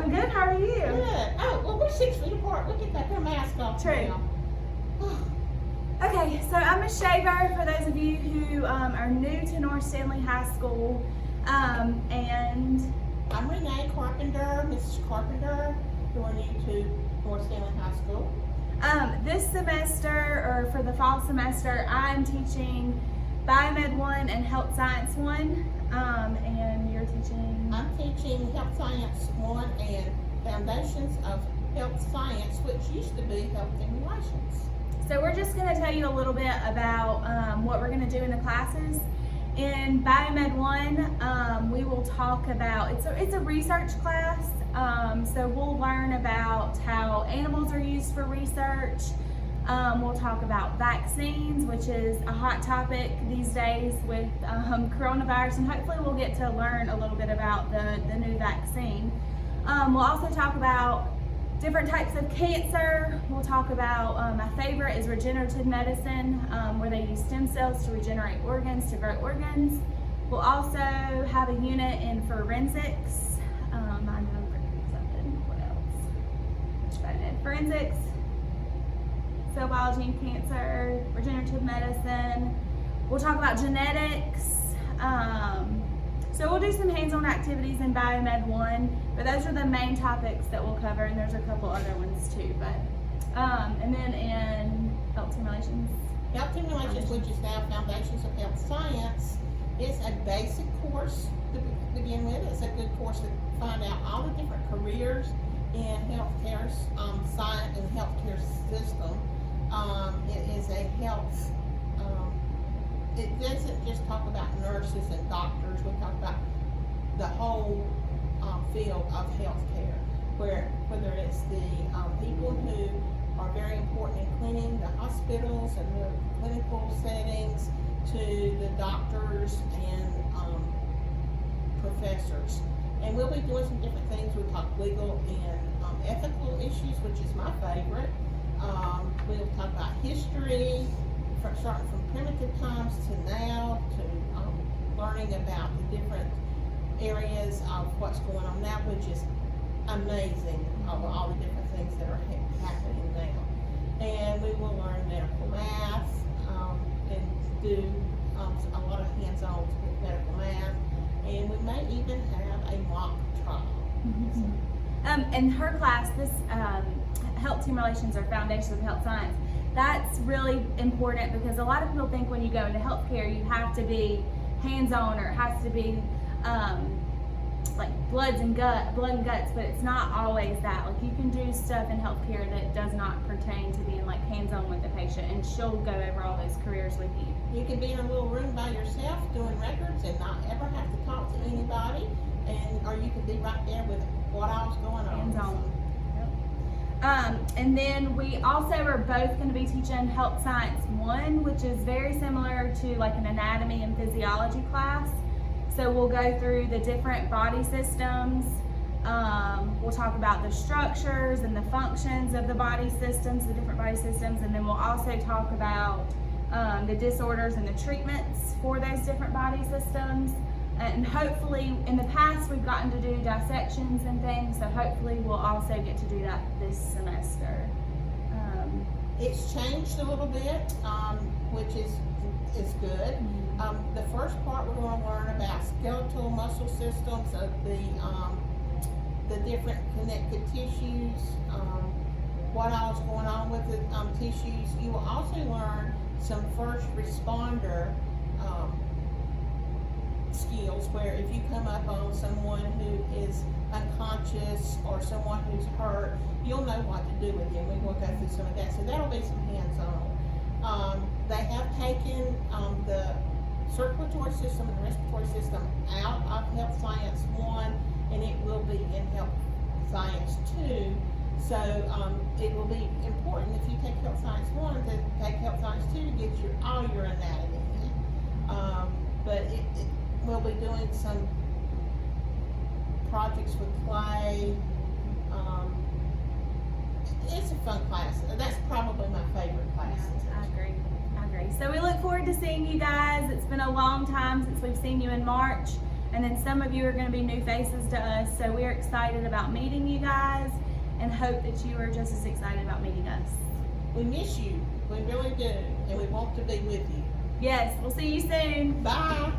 I'm good. How are you? Good. Oh, well, we're 6 feet apart. Look at that. Put a mask off. True. Now. Okay, so I'm a shaver for those of you who are new to North Stanley High School. And I'm Renee Carpenter, Mrs. Carpenter, who are new to North Stanley High School. this semester, or for the fall semester, I'm teaching Biomed 1 and Health Science 1. And you're teaching? I'm teaching Health Science 1 and Foundations of Health Science, which used to be Health Simulations. So we're just going to tell you a little bit about what we're going to do in the classes. In Biomed 1, we will talk about, it's a research class, so we'll learn about how animals are used for research. We'll talk about vaccines, which is a hot topic these days with coronavirus, and hopefully we'll get to learn a little bit about the new vaccine. We'll also talk about different types of cancer. We'll talk about, my favorite is regenerative medicine, where they use stem cells to regenerate organs, to grow organs. We'll also have a unit in forensics. I know I'm forgetting something. What else? Forensics, cell biology and cancer, regenerative medicine. We'll talk about genetics. So we'll do some hands-on activities in Biomed 1, but those are the main topics that we'll cover, and there's a couple other ones too. But and then in Health Simulations. Health Simulations, which is now Foundations of Health Science, is a basic course to begin with. It's a good course to find out all the different careers in healthcare science and healthcare system. It is a health. It doesn't just talk about nurses and doctors. We talk about the whole field of healthcare, whether it's the people who are very important in cleaning the hospitals and the clinical settings, to the doctors and professors. And we'll be doing some different things. We'll talk legal and ethical issues, which is my favorite. We'll talk about history, starting from primitive times to now, to learning about the different areas of what's going on now, which is amazing, all the different things that are happening now. And we will learn medical math and do a lot of hands-on with medical math, and we may even have a mock trial. Mm-hmm. In her class, this Health Simulations or Foundations of Health Science, that's really important because a lot of people think when you go into healthcare you have to be hands-on, or it has to be like blood and guts, but it's not always that. Like, you can do stuff in healthcare that does not pertain to being like hands-on with the patient, and she'll go over all those careers with you. You can be in a little room by yourself doing records and not ever have to talk to anybody, or you can be right there with what all's going on. Hands-on. And then we also are both going to be teaching Health Science 1, which is very similar to like an anatomy and physiology class. So we'll go through the different body systems. We'll talk about the structures and the functions of the body systems, the different body systems, and then we'll also talk about the disorders and the treatments for those different body systems. And hopefully, in the past, we've gotten to do dissections and things, so hopefully we'll also get to do that this semester. It's changed a little bit, which is good. The first part, we're going to learn about skeletal muscle systems of the different connective tissues, what all is going on with the tissues. You will also learn some first responder skills, where if you come up on someone who is unconscious or someone who's hurt, you'll know what to do with them. We will go through some of that, so that'll be some hands-on. They have taken the circulatory system and respiratory system out of Health Science 1, and it will be in Health Science 2. So it will be important if you take Health Science 1 to take Health Science 2 to get all your anatomy in. But we'll be doing some projects with clay. It's a fun class. That's probably my favorite class. I agree. So we look forward to seeing you guys. It's been a long time since we've seen you in March, And then some of you are going to be new faces to us. So we're excited about meeting you guys and hope that you are just as excited about meeting us. We miss you. We really do. And we want to be with you. Yes, we'll see you soon. Bye.